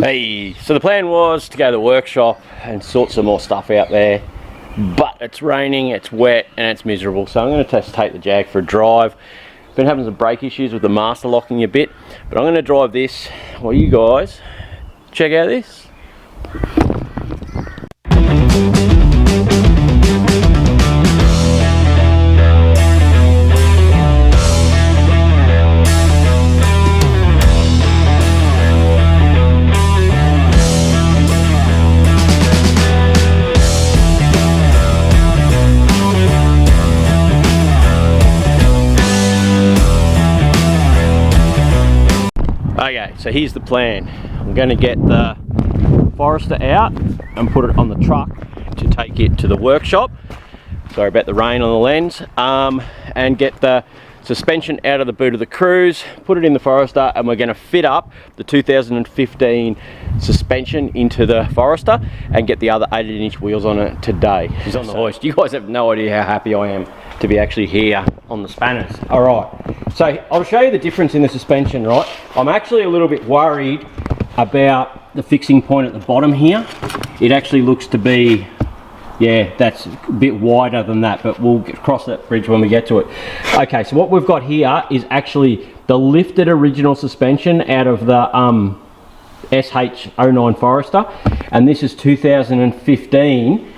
Hey, so the plan was to go to the workshop and sort some more stuff out there, but it's raining, it's wet, and it's miserable. So I'm going to take the Jag for a drive. Been having some brake issues with the master locking a bit, but I'm going to drive this while you guys check out this. Okay, so here's the plan. I'm going to get the Forester out and put it on the truck to take it to the workshop. Sorry about the rain on the lens. And get the suspension out of the boot of the Cruise, put it in the Forester, and we're going to fit up the 2015 suspension into the Forester and get the other 18-inch wheels on it today. He's on the hoist. You guys have no idea how happy I am to be actually here on the spanners. All right, so I'll show you the difference in the suspension, right? I'm actually a little bit worried about the fixing point at the bottom here. It actually looks to be, yeah, that's a bit wider than that, but we'll cross that bridge when we get to it. Okay, so what we've got here is actually the lifted original suspension out of the SH09 Forester, and this is 2015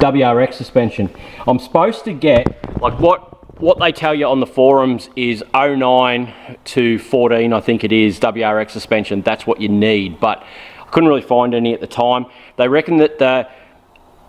WRX suspension. I'm supposed to get, like what they tell you on the forums is 09 to 14, I think it is, WRX suspension. That's what you need, but I couldn't really find any at the time. They reckon that the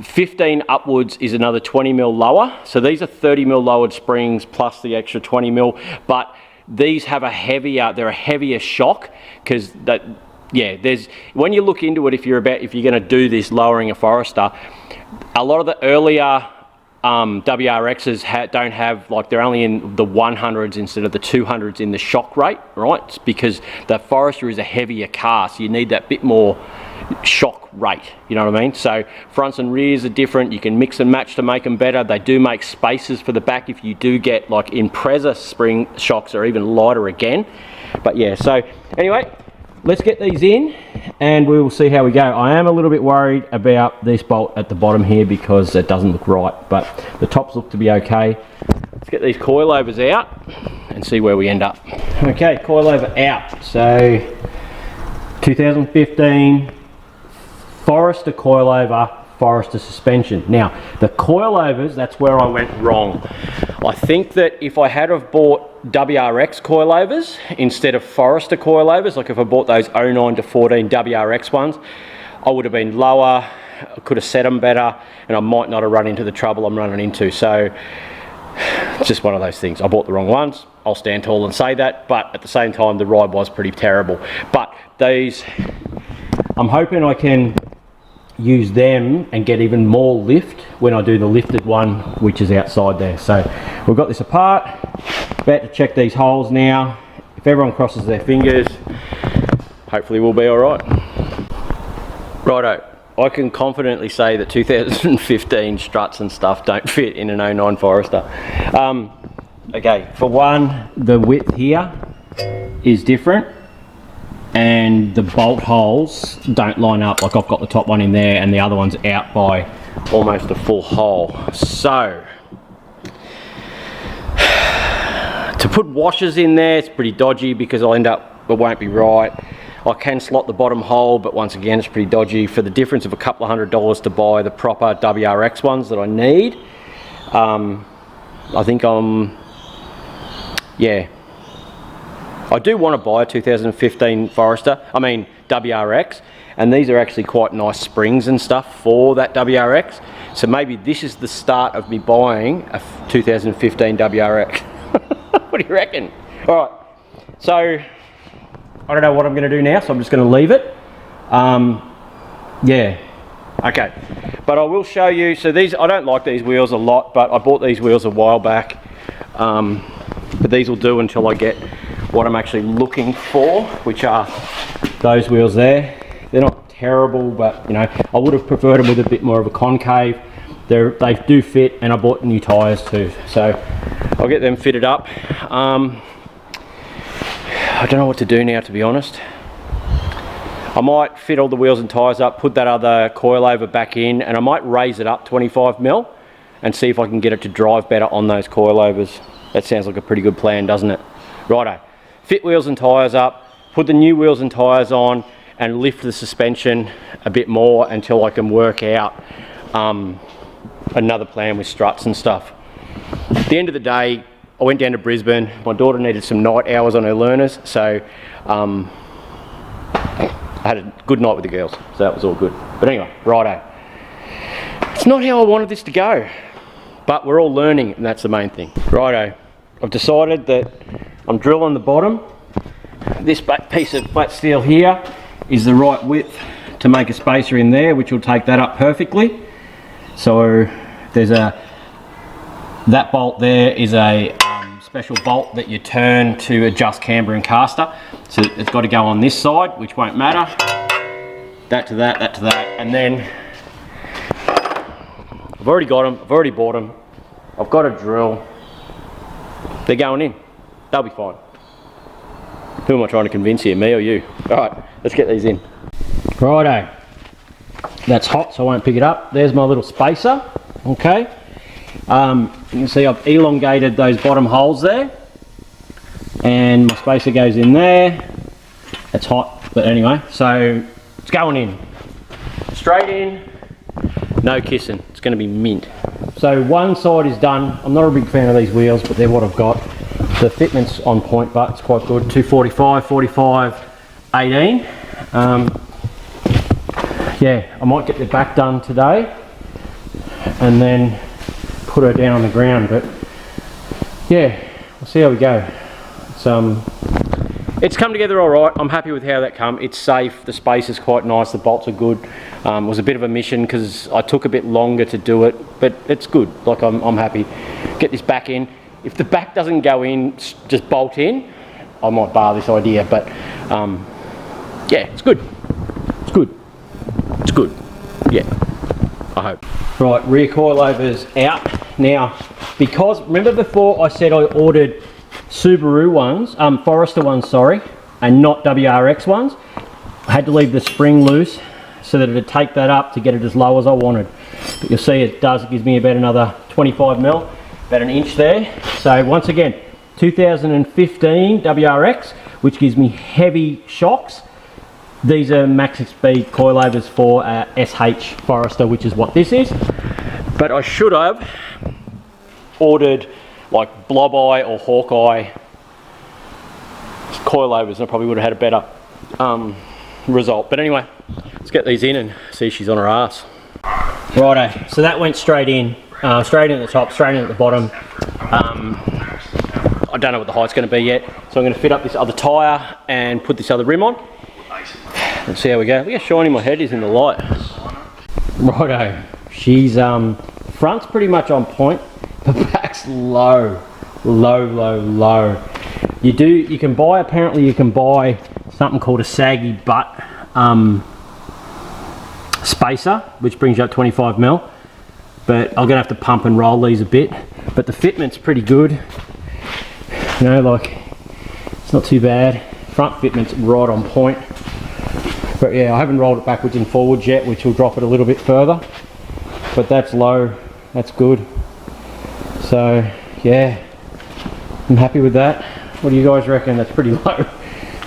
15 upwards is another 20 mil lower. So these are 30 mil lowered springs plus the extra 20 mil, but these have a heavier, they're a heavier shock, because that, yeah, there's, when you look into it, if you're going to do this lowering a Forester, a lot of the earlier WRXs don't have, like, they're only in the 100s instead of the 200s in the shock rate, right? It's because the Forester is a heavier car, so you need that bit more shock rate, you know what I mean? So fronts and rears are different. You can mix and match to make them better. They do make spaces for the back if you do get, like, Impreza spring shocks are even lighter again. But yeah, so anyway, let's get these in and we will see how we go. I am a little bit worried about this bolt at the bottom here because it doesn't look right, but the tops look to be okay. Let's get these coilovers out and see where we end up. Okay, coilover out. So 2015 Forester coilover, Forester suspension. Now the coilovers, that's where I went wrong. I think that if I had have bought WRX coilovers instead of Forester coilovers, like if I bought those 09 to 14 WRX ones, I would have been lower, I could have set them better, and I might not have run into the trouble I'm running into. So it's just one of those things. I bought the wrong ones. I'll stand tall and say that, but at the same time the ride was pretty terrible. But these, I'm hoping I can use them and get even more lift when I do the lifted one, which is outside there. So we've got this apart, about to check these holes now. If everyone crosses their fingers, hopefully we'll be all right. Righto, I can confidently say that 2015 struts and stuff don't fit in an 09 Forester. Okay, for one, the width here is different, and the bolt holes don't line up. Like, I've got the top one in there and the other one's out by almost a full hole. So to put washers in there, it's pretty dodgy because I'll end up, it won't be right. I can slot the bottom hole, but once again it's pretty dodgy for the difference of a couple of $100 to buy the proper WRX ones that I need. I think yeah, I do want to buy a 2015 Forester, I mean WRX, and these are actually quite nice springs and stuff for that WRX. So maybe this is the start of me buying a 2015 WRX. What do you reckon? All right, so I don't know what I'm going to do now, so I'm just going to leave it. Yeah, okay, but I will show you. So these, I don't like these wheels a lot, but I bought these wheels a while back. But these will do until I get what I'm actually looking for, which are those wheels there. They're not terrible, but you know, I would have preferred them with a bit more of a concave. They do fit, and I bought new tyres too, so I'll get them fitted up. I don't know what to do now, to be honest. I might fit all the wheels and tyres up, put that other coilover back in, and I might raise it up 25 mil and see if I can get it to drive better on those coilovers. That sounds like a pretty good plan, doesn't it? Righto, fit wheels and tyres up, put the new wheels and tyres on, and lift the suspension a bit more until I can work out another plan with struts and stuff. At the end of the day, I went down to Brisbane. My daughter needed some night hours on her learners, so I had a good night with the girls, so that was all good. But anyway, righto. It's not how I wanted this to go, but we're all learning, and that's the main thing. Righto, I've decided that I'm drilling the bottom. This piece of flat steel here is the right width to make a spacer in there, which will take that up perfectly. So there's that bolt there is a special bolt that you turn to adjust camber and caster. So it's got to go on this side, which won't matter. That to that, that to that, and then I've already got them, I've already bought them. I've got a drill. They're going in. They'll be fine. Who am I trying to convince here, me or you? All right, let's get these in. Righto. That's hot, so I won't pick it up. There's my little spacer, okay. You can see I've elongated those bottom holes there, and my spacer goes in there. It's hot, but anyway, so it's going in. Straight in, no kissing. It's going to be mint. So one side is done. I'm not a big fan of these wheels, but they're what I've got. The fitment's on point, but it's quite good. 245, 45, 18. Yeah, I might get the back done today, and then put her down on the ground, but yeah, we'll see how we go. It's come together all right. I'm happy with how that come. It's safe, the space is quite nice, the bolts are good. It was a bit of a mission because I took a bit longer to do it, but it's good. Like I'm happy. Get this back in. If the back doesn't go in, just bolt in, I might bar this idea, but yeah, it's good. It's good. It's good. Yeah, I hope. Right, rear coilovers out. Now, because, remember before I said I ordered Subaru ones, Forester ones, sorry, and not WRX ones, I had to leave the spring loose so that it would take that up to get it as low as I wanted. But you'll see it does, it gives me about another 25 mil, about an inch there. So once again, 2015 WRX, which gives me heavy shocks. These are max speed coilovers for SH Forester, which is what this is. But I should have ordered like Blob Eye or Hawkeye coilovers, and I probably would have had a better result. But anyway, let's get these in and see if she's on her ass. Righto, so that went straight in at the top, straight in at the bottom. I don't know what the height's going to be yet, so I'm going to fit up this other tyre and put this other rim on. Let's see how we go. Look how shiny my head is in the light. Righto, she's front's pretty much on point, the back's low. You can buy, apparently you can buy something called a saggy butt spacer, which brings you up 25 mil, but I'm gonna have to pump and roll these a bit. But the fitment's pretty good, you know, like it's not too bad. Front fitment's right on point. But yeah, I haven't rolled it backwards and forwards yet, which will drop it a little bit further. But that's low, that's good. So yeah, I'm happy with that. What do you guys reckon? That's pretty low.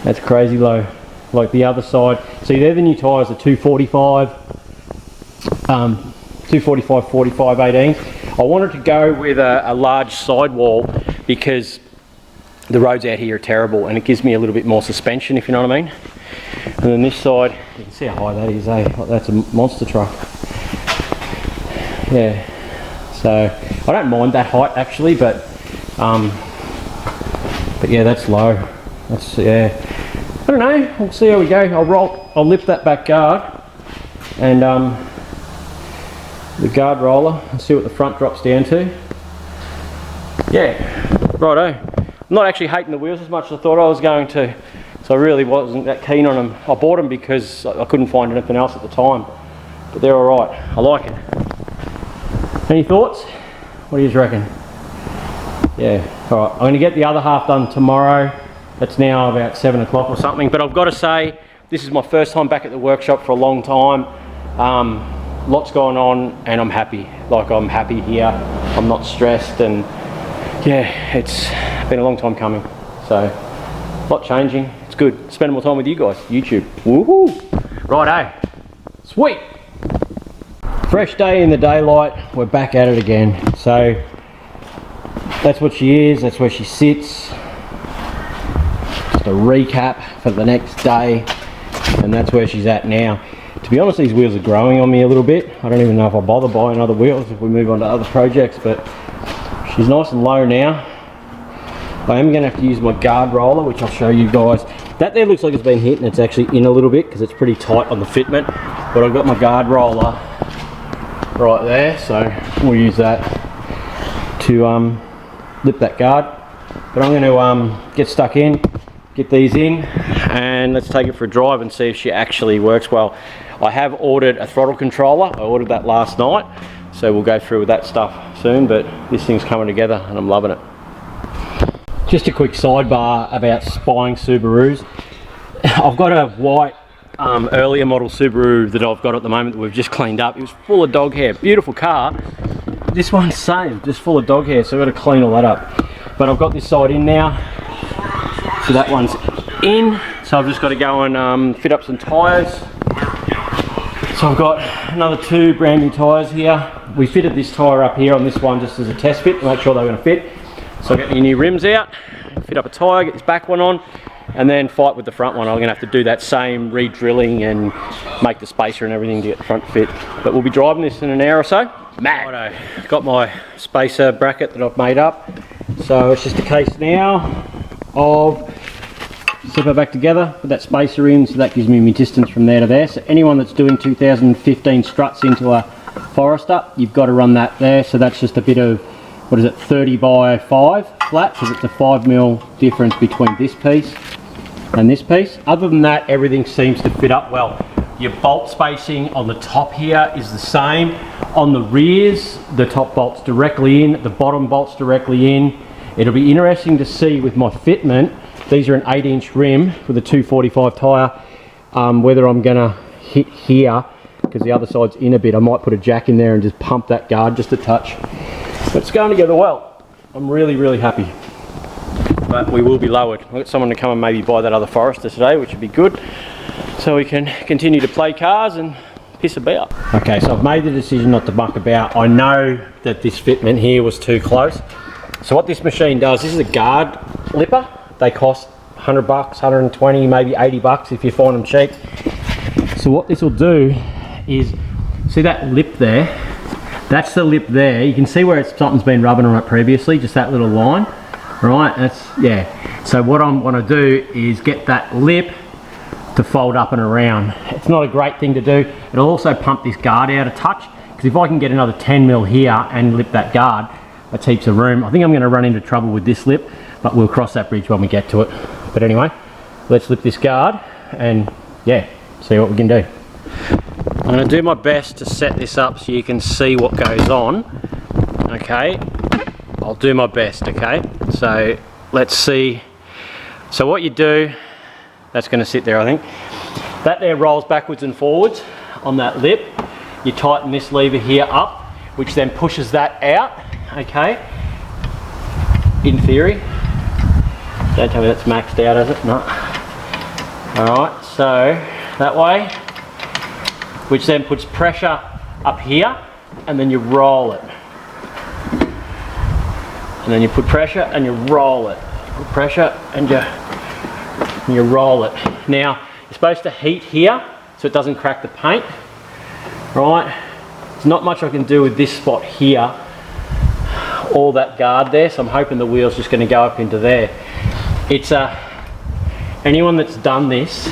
That's crazy low. Like the other side. See, they're the new tyres, the 245, 45, 18. I wanted to go with a large sidewall because the roads out here are terrible, and it gives me a little bit more suspension, if you know what I mean. And then this side, you can see how high that is, eh? Like that's a monster truck. Yeah, so I don't mind that height actually, but yeah, that's low. That's, yeah, I don't know, we'll see how we go. I'll lift that back guard and the guard roller and see what the front drops down to. Yeah, righto. I'm not actually hating the wheels as much as I thought I was going to, so I really wasn't that keen on them. I bought them because I couldn't find anything else at the time, but they're all right. I like it. Any thoughts? What do you reckon? Yeah, all right. I'm going to get the other half done tomorrow. It's now about 7 o'clock or something, but I've got to say, This is my first time back at the workshop for a long time. Lots going on, and I'm happy. Like, I'm happy here. I'm not stressed, and yeah, it's been a long time coming. So, a lot changing. It's good. Spending more time with you guys. YouTube. Woohoo! Righto. Sweet. Fresh day in the daylight. We're back at it again. So, that's what she is. That's where she sits. Just a recap for the next day, and that's where she's at now. To be honest, these wheels are growing on me a little bit. I don't even know if I'll bother buying other wheels if we move on to other projects, but she's nice and low now. I am going to have to use my guard roller, which I'll show you guys. That there looks like it's been hit, and it's actually in a little bit because it's pretty tight on the fitment, but I've got my guard roller right there, so we'll use that to lip that guard. But I'm going to get stuck in, get these in, and let's take it for a drive and see if she actually works well. I have ordered a throttle controller. I ordered that last night, so we'll go through with that stuff soon, but this thing's coming together and I'm loving it. Just a quick sidebar about spying Subarus. I've got a white earlier model Subaru that I've got at the moment that we've just cleaned up. It was full of dog hair. Beautiful car. This one's same, just full of dog hair, so I've got to clean all that up. But I've got this side in now, so that one's in. So I've just got to go and fit up some tyres. So I've got another 2 brand new tyres here. We fitted this tyre up here on this one just as a test fit to make sure they were going to fit. So I get the new rims out, fit up a tyre, get this back one on, and then fight with the front one. I'm going to have to do that same re-drilling and make the spacer and everything to get the front fit. But we'll be driving this in an hour or so. Mad. Got my spacer bracket that I've made up. So it's just a case now of slip her back together, put that spacer in, so that gives me my distance from there to there. So anyone that's doing 2015 struts into a Forester, you've got to run that there. So that's just a bit of, what is it, 30 by 5 flat, because it's a 5mm difference between this piece and this piece. Other than that, everything seems to fit up well. Your bolt spacing on the top here is the same. On the rears, the top bolt's directly in, the bottom bolt's directly in. It'll be interesting to see with my fitment. These are an 8-inch rim with a 245 tyre. Whether I'm going to hit here, because the other side's in a bit, I might put a jack in there and just pump that guard just a touch. But it's going together well. I'm really, really happy. But we will be lowered. I've got someone to come and maybe buy that other Forester today, which would be good. So we can continue to play cars and piss about. Okay, so I've made the decision not to muck about. I know that this fitment here was too close. So what this machine does, this is a guard lipper. They cost 100 bucks, 120, maybe 80 bucks if you find them cheap. So what this will do is, see that lip there? That's the lip there. You can see where something's been rubbing on it previously, just that little line, right? That's, yeah. So what I want to do is get that lip to fold up and around. It's not a great thing to do. It'll also pump this guard out a touch, because if I can get another 10mm here and lip that guard, that's heaps of room. I think I'm going to run into trouble with this lip, but we'll cross that bridge when we get to it. But anyway, let's lip this guard and yeah, see what we can do. I'm going to do my best to set this up so you can see what goes on. Okay, I'll do my best. Okay, so let's see. So what you do, that's going to sit there, I think. That there rolls backwards and forwards on that lip. You tighten this lever here up, which then pushes that out. Okay, in theory. Don't tell me that's maxed out, is it? No. Alright, so that way, which then puts pressure up here, and then you roll it. And then you put pressure and you roll it. Put pressure and you roll it. Now, you're supposed to heat here so it doesn't crack the paint. Right? There's not much I can do with this spot here. All that guard there, so I'm hoping the wheel's just going to go up into there. It's anyone that's done this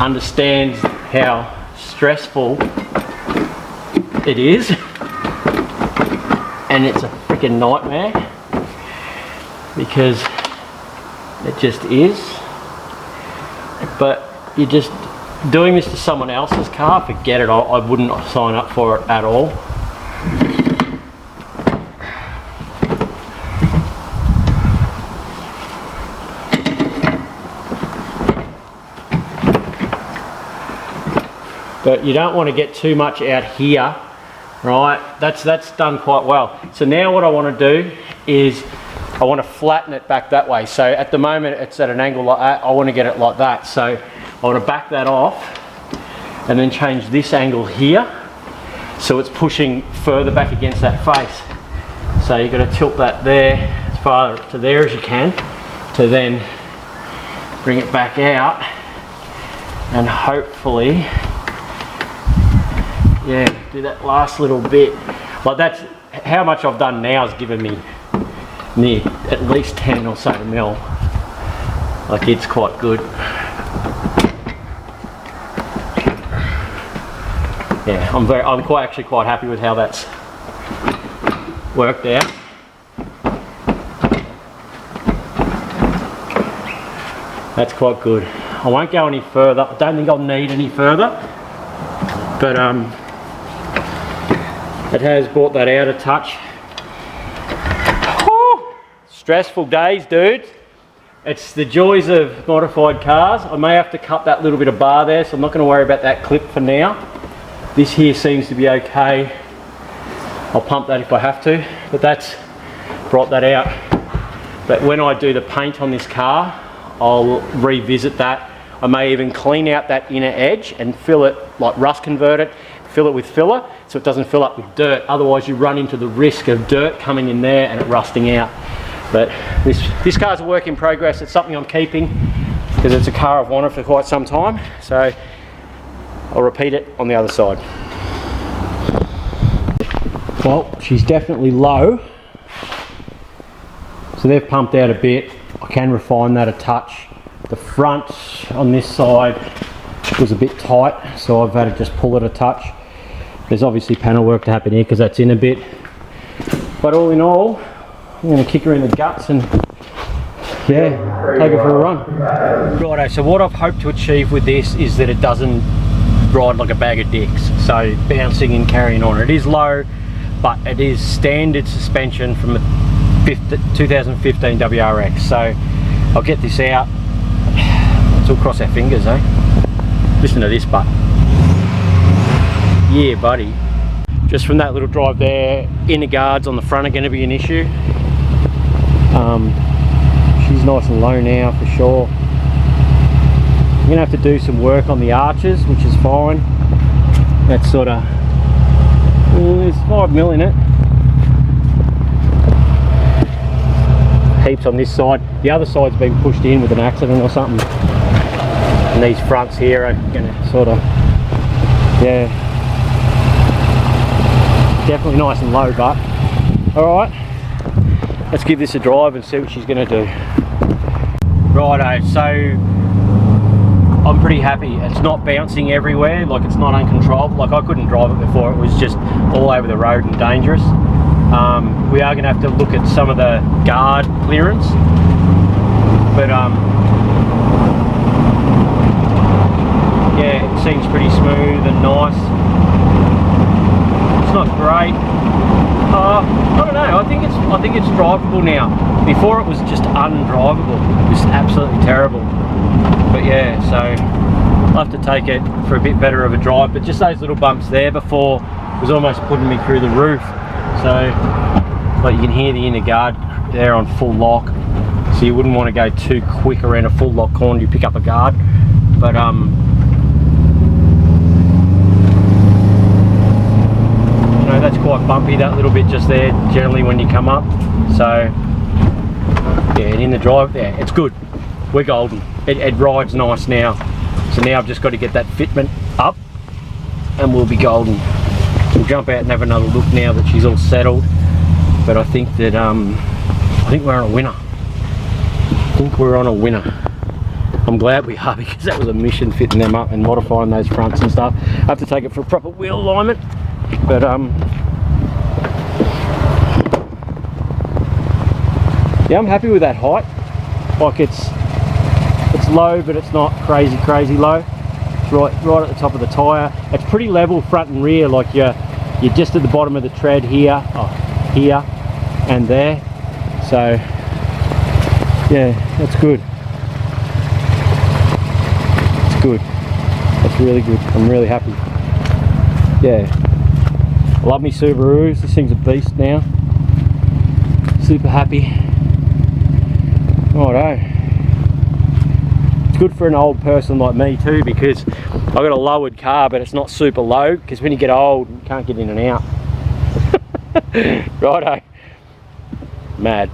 understands how stressful it is, and it's a freaking nightmare because it just is. But you're just doing this to someone else's car, forget it. I wouldn't sign up for it at all. but you don't want to get too much out here, right? That's done quite well. So now what I want to do is I want to flatten it back that way. So at the moment it's at an angle like that. I want to get it like that. So I want to back that off and then change this angle here so it's pushing further back against that face. So you've got to tilt that there as far to there as you can to then bring it back out, and hopefully, yeah, do that last little bit. Like that's how much I've done now is given me near at least 10 or so mil. Like it's quite good. Yeah, I'm actually quite happy with how that's worked out. That's quite good. I won't go any further. I don't think I'll need any further, but it has brought that out a touch. Whew. Stressful days, dude. It's the joys of modified cars. I may have to cut that little bit of bar there, so I'm not going to worry about that clip for now. This here seems to be okay. I'll pump that if I have to, but that's brought that out. But when I do the paint on this car, I'll revisit that. I may even clean out that inner edge and fill it, like rust convert it, fill it with filler so it doesn't fill up with dirt. Otherwise you run into the risk of dirt coming in there and it rusting out. But this car's a work in progress. It's something I'm keeping because it's a car I've wanted for quite some time. So I'll repeat it on the other side. Well, she's definitely low. So they've pumped out a bit. I can refine that a touch. The front on this side was a bit tight, so I've had to just pull it a touch. There's obviously panel work to happen here because that's in a bit. But all in all, I'm going to kick her in the guts and yeah, take her for a run. Righto, so what I've hoped to achieve with this is that it doesn't ride like a bag of dicks. So bouncing and carrying on. It is low, but it is standard suspension from a 2015 WRX. So I'll get this out. Let's all cross our fingers, eh? Listen to this butt. Yeah, buddy. Just from that little drive there, inner guards on the front are going to be an issue. She's nice and low now for sure. I'm going to have to do some work on the arches, which is fine. That's sort of, there's 5 mil in it. Heaps on this side. The other side's been pushed in with an accident or something. And these fronts here are going to sort of, yeah, definitely nice and low, but alright, let's give this a drive and see what she's going to do. Righto, so I'm pretty happy. It's not bouncing everywhere, like it's not uncontrollable. Like I couldn't drive it before, it was just all over the road and dangerous. We are going to have to look at some of the guard clearance, but yeah, it seems pretty smooth and nice. It's not great. I don't know. I think it's drivable now. Before it was just undrivable. It was absolutely terrible. But yeah, so I'll have to take it for a bit better of a drive. But just those little bumps there before was almost putting me through the roof. So, like you can hear the inner guard there on full lock. So you wouldn't want to go too quick around a full lock corner. You pick up a guard. But that's quite bumpy, that little bit just there generally when you come up. So yeah, and in the drive there, it's good. We're golden. It rides nice now. So now I've just got to get that fitment up and we'll be golden. We'll jump out and have another look now that she's all settled. But I think that I think we're on a winner. I think we're on a winner. I'm glad we are, because that was a mission fitting them up and modifying those fronts and stuff. I have to take it for a proper wheel alignment. But yeah, I'm happy with that height. Like it's low, but it's not crazy low. It's right at the top of the tyre. It's pretty level front and rear. Like you're just at the bottom of the tread here, here, and there. So yeah, that's good. It's good. That's really good. I'm really happy. yeah, I love me Subarus. This thing's a beast now. Super happy. Righto. It's good for an old person like me too, because I've got a lowered car, but it's not super low, because when you get old, you can't get in and out. Righto. Mad.